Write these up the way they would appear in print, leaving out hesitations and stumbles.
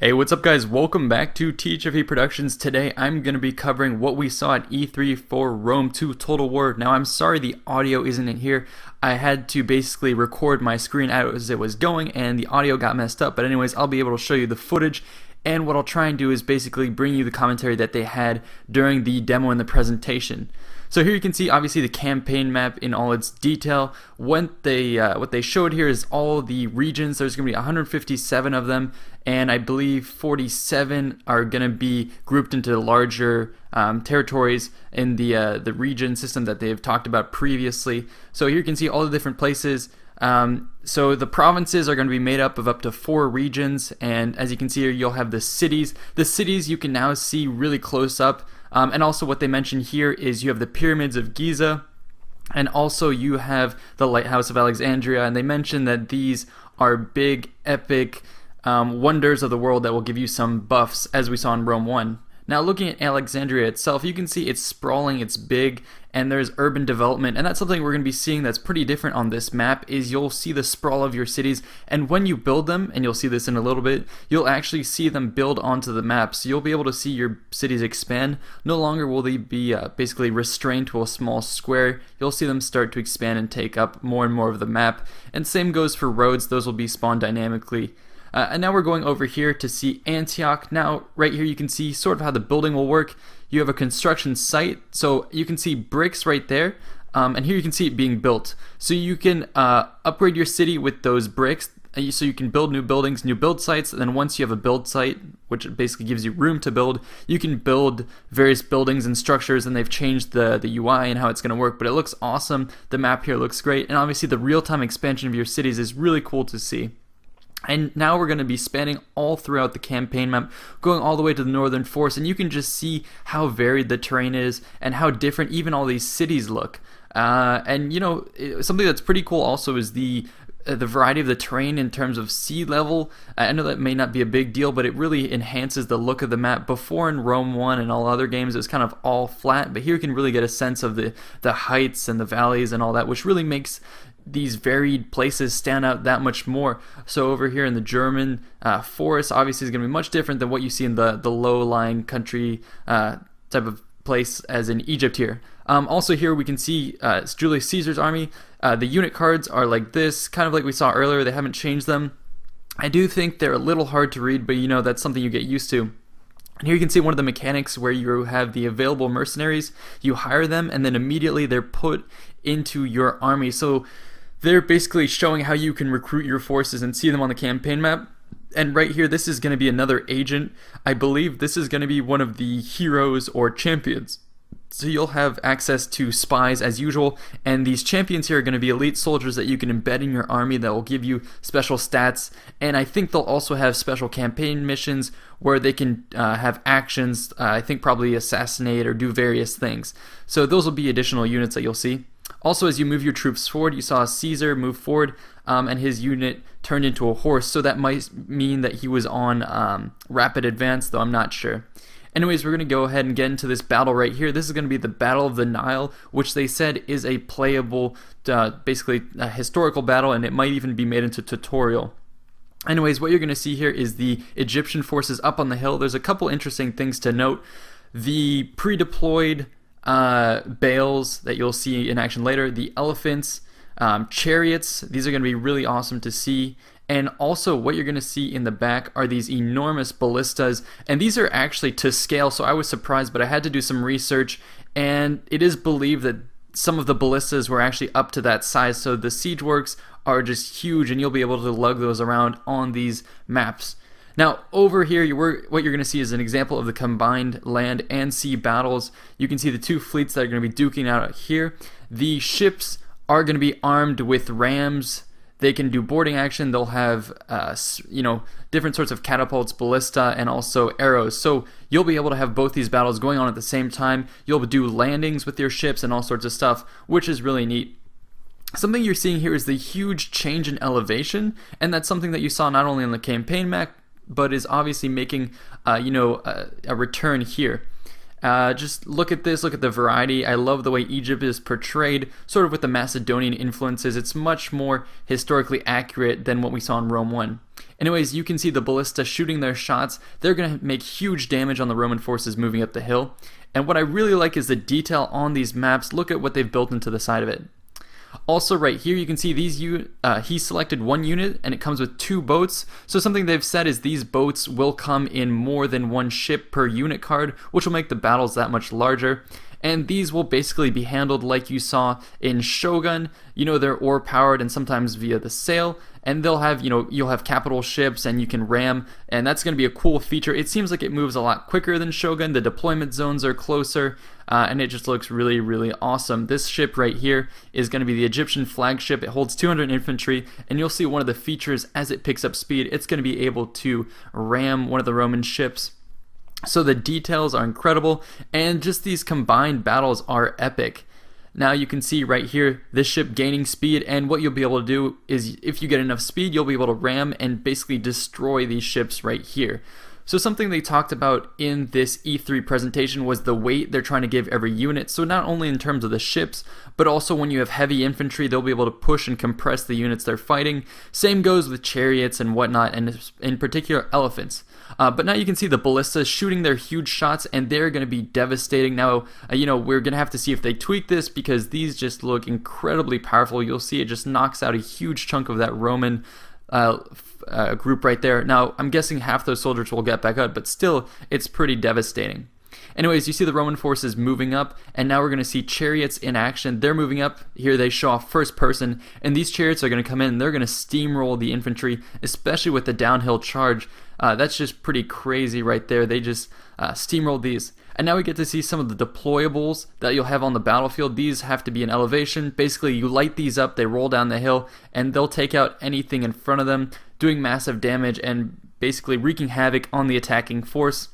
Hey, what's up guys? Welcome back to THFE Productions. Today I'm going to be covering what we saw at E3 for Rome 2 Total War. Now I'm sorry the audio isn't in here. I had to basically record my screen as it was going and the audio got messed up. But anyways, I'll be able to show you the footage. And what I'll try and do is basically bring you the commentary that they had during the demo and the presentation. So here you can see obviously the campaign map in all its detail. What they showed here is all the regions. There's going to be 157 of them, and I believe 47 are going to be grouped into larger territories in the region system that they've talked about previously. So here you can see all the different places. So the provinces are going to be made up of up to 4 regions, and as you can see here, you'll have the cities. The cities you can now see really close up. And also what they mentioned here is you have the pyramids of Giza, and also you have the Lighthouse of Alexandria, and they mentioned that these are big, epic wonders of the world that will give you some buffs, as we saw in Rome 1. Now looking at Alexandria itself, you can see it's sprawling, it's big, and there's urban development, and that's something we're going to be seeing that's pretty different on this map. Is you'll see the sprawl of your cities, and when you build them, and you'll see this in a little bit, you'll actually see them build onto the map, so you'll be able to see your cities expand. No longer will they be basically restrained to a small square. You'll see them start to expand and take up more and more of the map, and same goes for roads. Those will be spawned dynamically. And now we're going over here to see Antioch. Now, right here you can see sort of how the building will work. You have a construction site, so you can see bricks right there, and here you can see it being built. So you can upgrade your city with those bricks, so you can build new buildings, new build sites, and then once you have a build site, which basically gives you room to build, you can build various buildings and structures, and they've changed the UI and how it's going to work, but it looks awesome. The map here looks great, and obviously the real-time expansion of your cities is really cool to see. And now we're going to be spanning all throughout the campaign map, going all the way to the northern forest, and you can just see how varied the terrain is and how different even all these cities look. And you know, something that's pretty cool also is the variety of the terrain in terms of sea level. I know that may not be a big deal, but it really enhances the look of the map. Before in Rome 1 and all other games, it was kind of all flat, but here you can really get a sense of the heights and the valleys and all that, which really makes these varied places stand out that much more. So over here in the German forest, obviously is going to be much different than what you see in the low-lying country type of place as in Egypt here. Also here we can see Julius Caesar's army. The unit cards are like this, kind of like we saw earlier. They haven't changed them. I do think they're a little hard to read, but you know, that's something you get used to. And here you can see one of the mechanics where you have the available mercenaries. You hire them, and then immediately they're put into your army. So they're basically showing how you can recruit your forces and see them on the campaign map. And right here, this is going to be another agent. I believe this is going to be one of the heroes or champions. So you'll have access to spies as usual, and these champions here are going to be elite soldiers that you can embed in your army that will give you special stats. And I think they'll also have special campaign missions where they can have actions, I think probably assassinate or do various things. So those will be additional units that you'll see. Also, as you move your troops forward, you saw Caesar move forward, and his unit turned into a horse, so that might mean that he was on rapid advance, though I'm not sure. Anyways, we're going to go ahead and get into this battle right here. This is going to be the Battle of the Nile, which they said is a playable, basically a historical battle, and it might even be made into tutorial. Anyways, what you're going to see here is the Egyptian forces up on the hill. There's a couple interesting things to note. The pre-deployed bales that you'll see in action later, the elephants, chariots, these are going to be really awesome to see. And also what you're going to see in the back are these enormous ballistas, and these are actually to scale, so I was surprised, but I had to do some research, and it is believed that some of the ballistas were actually up to that size, so the siege works are just huge, and you'll be able to lug those around on these maps. Now over here, what you're going to see is an example of the combined land and sea battles. You can see the two fleets that are going to be duking out here. The ships are going to be armed with rams. They can do boarding action. They'll have different sorts of catapults, ballista, and also arrows. So you'll be able to have both these battles going on at the same time. You'll do landings with your ships and all sorts of stuff, which is really neat. Something you're seeing here is the huge change in elevation, and that's something that you saw not only on the campaign map, but is obviously making a return here. Just look at this, look at the variety. I love the way Egypt is portrayed, sort of with the Macedonian influences. It's much more historically accurate than what we saw in Rome 1. Anyways, you can see the ballista shooting their shots. They're going to make huge damage on the Roman forces moving up the hill. And what I really like is the detail on these maps. Look at what they've built into the side of it. Also right here you can see these he selected one unit and it comes with 2 boats. So something they've said is these boats will come in more than 1 ship per unit card, which will make the battles that much larger. And these will basically be handled like you saw in Shogun. You know, they're ore powered and sometimes via the sail, and they'll have, you know, you'll have capital ships and you can ram, and that's going to be a cool feature. It seems like it moves a lot quicker than Shogun. The deployment zones are closer, and it just looks really, really awesome. This ship right here is going to be the Egyptian flagship. It holds 200 infantry, and you'll see one of the features as it picks up speed. It's going to be able to ram one of the Roman ships. So the details are incredible, and just these combined battles are epic. Now you can see right here this ship gaining speed, and what you'll be able to do is if you get enough speed, you'll be able to ram and basically destroy these ships right here. So something they talked about in this E3 presentation was the weight they're trying to give every unit. So not only in terms of the ships, but also when you have heavy infantry, they'll be able to push and compress the units they're fighting. Same goes with chariots and whatnot, and in particular elephants. But now you can see the ballistas shooting their huge shots, and they're going to be devastating. Now, you know, we're going to have to see if they tweak this because these just look incredibly powerful. You'll see it just knocks out a huge chunk of that Roman group right there. Now, I'm guessing half those soldiers will get back up, but still, it's pretty devastating. Anyways, you see the Roman forces moving up, and now we're going to see chariots in action. They're moving up. Here they show off first person, and these chariots are going to come in, and they're going to steamroll the infantry, especially with the downhill charge. That's just pretty crazy right there. They just steamrolled these. And now we get to see some of the deployables that you'll have on the battlefield. These have to be in elevation. Basically, you light these up, they roll down the hill, and they'll take out anything in front of them, doing massive damage and basically wreaking havoc on the attacking force.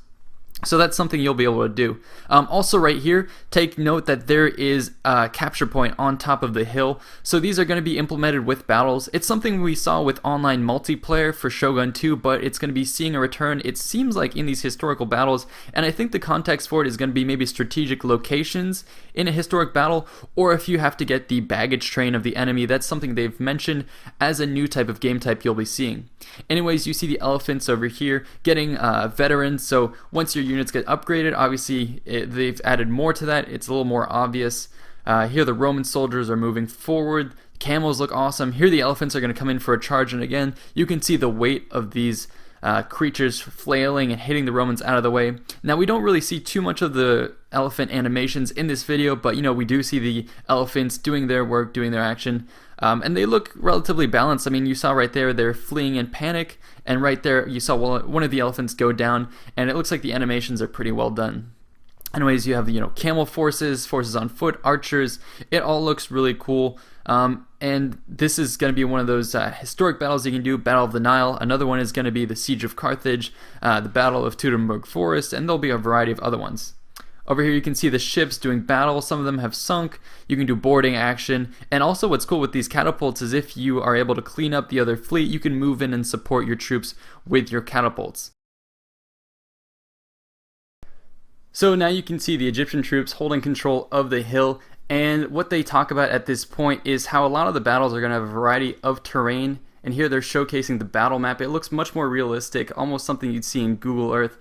So that's something you'll be able to do. Also right here, take note that there is a capture point on top of the hill. So these are going to be implemented with battles. It's something we saw with online multiplayer for Shogun 2, but it's going to be seeing a return, it seems like, in these historical battles. And I think the context for it is going to be maybe strategic locations in a historic battle, or if you have to get the baggage train of the enemy. That's something they've mentioned as a new type of game type you'll be seeing. Anyways, you see the elephants over here getting veterans. So once your units get upgraded, obviously they've added more to that. It's a little more obvious. Here the Roman soldiers are moving forward. Camels look awesome. Here the elephants are going to come in for a charge, and again you can see the weight of these creatures flailing and hitting the Romans out of the way. Now we don't really see too much of the elephant animations in this video, but you know, we do see the elephants doing their work, doing their action, and they look relatively balanced. I mean, you saw right there they're fleeing in panic, and right there you saw one of the elephants go down, and it looks like the animations are pretty well done. Anyways, you have, you know, camel forces on foot, archers. It all looks really cool. And this is going to be one of those historic battles you can do. Battle of the Nile. Another one is going to be the Siege of Carthage, the Battle of Teutoburg Forest, and there'll be a variety of other ones. Over here you can see the ships doing battle. Some of them have sunk. You can do boarding action. And also what's cool with these catapults is if you are able to clean up the other fleet, you can move in and support your troops with your catapults. So now you can see the Egyptian troops holding control of the hill, and what they talk about at this point is how a lot of the battles are going to have a variety of terrain, and here they're showcasing the battle map. It looks much more realistic, almost something you'd see in Google Earth.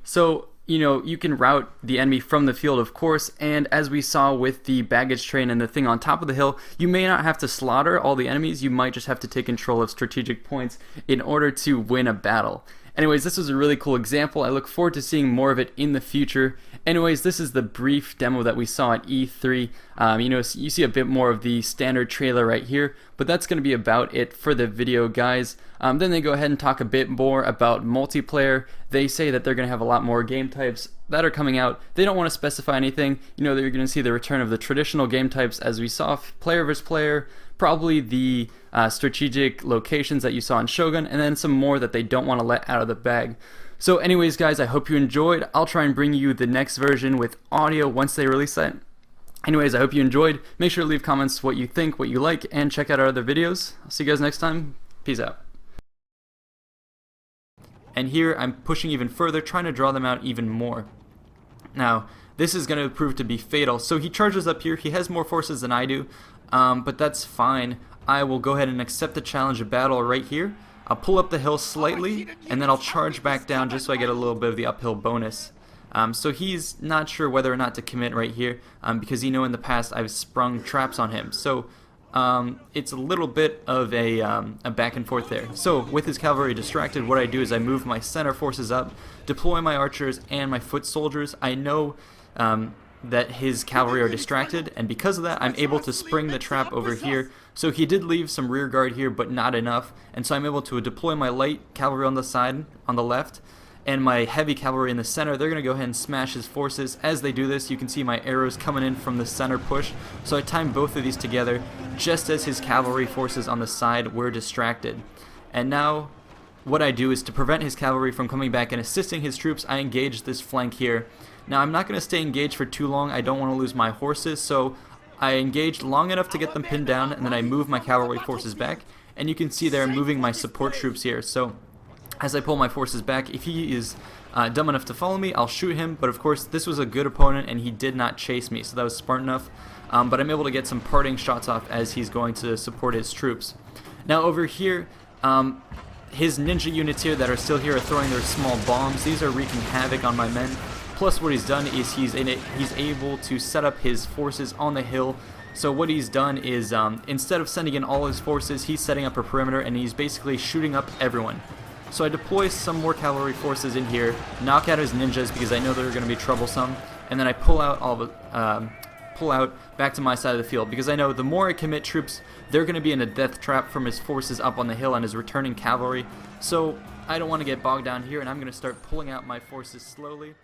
So, you know, you can route the enemy from the field, of course, and as we saw with the baggage train and the thing on top of the hill, you may not have to slaughter all the enemies, you might just have to take control of strategic points in order to win a battle. Anyways, this was a really cool example. I look forward to seeing more of it in the future. Anyways, this is the brief demo that we saw at E3. You know, you see a bit more of the standard trailer right here, but that's going to be about it for the video, guys. Then they go ahead and talk a bit more about multiplayer. They say that they're going to have a lot more game types that are coming out. They don't want to specify anything. You know, they're going to see the return of the traditional game types as we saw, player versus player, probably the strategic locations that you saw in Shogun, and then some more that they don't want to let out of the bag. So anyways, guys, I hope you enjoyed. I'll try and bring you the next version with audio once they release that. Anyways, I hope you enjoyed. Make sure to leave comments what you think, what you like, and check out our other videos. I'll see you guys next time. Peace out. And here I'm pushing even further, trying to draw them out even more. Now, this is going to prove to be fatal. So he charges up here. He has more forces than I do, but that's fine. I will go ahead and accept the challenge of battle right here. I'll pull up the hill slightly, and then I'll charge back down just so I get a little bit of the uphill bonus. So he's not sure whether or not to commit right here, because in the past I've sprung traps on him. So it's a little bit of a back and forth there. So with his cavalry distracted, what I do is I move my center forces up, deploy my archers and my foot soldiers. I know that his cavalry are distracted, and because of that I'm able to spring the trap over here. So he did leave some rear guard here, but not enough, and so I'm able to deploy my light cavalry on the side, on the left, and my heavy cavalry in the center. They're going to go ahead and smash his forces. As they do this, you can see my arrows coming in from the center push, so I timed both of these together just as his cavalry forces on the side were distracted. And now what I do is, to prevent his cavalry from coming back and assisting his troops, I engage this flank here. Now I'm not going to stay engaged for too long. I don't want to lose my horses, so I engaged long enough to get them pinned down, and then I move my cavalry forces back, and you can see there moving my support troops here. So as I pull my forces back, if he is dumb enough to follow me, I'll shoot him, but of course this was a good opponent and he did not chase me, so that was smart enough. But I'm able to get some parting shots off as he's going to support his troops. Now over here, his ninja units here that are still here are throwing their small bombs. These are wreaking havoc on my men. Plus what he's done is he's able to set up his forces on the hill. So what he's done is, instead of sending in all his forces, he's setting up a perimeter and he's basically shooting up everyone. So I deploy some more cavalry forces in here, knock out his ninjas because I know they're going to be troublesome, and then I pull out back to my side of the field, because I know the more I commit troops, they're going to be in a death trap from his forces up on the hill and his returning cavalry. So I don't want to get bogged down here, and I'm going to start pulling out my forces slowly.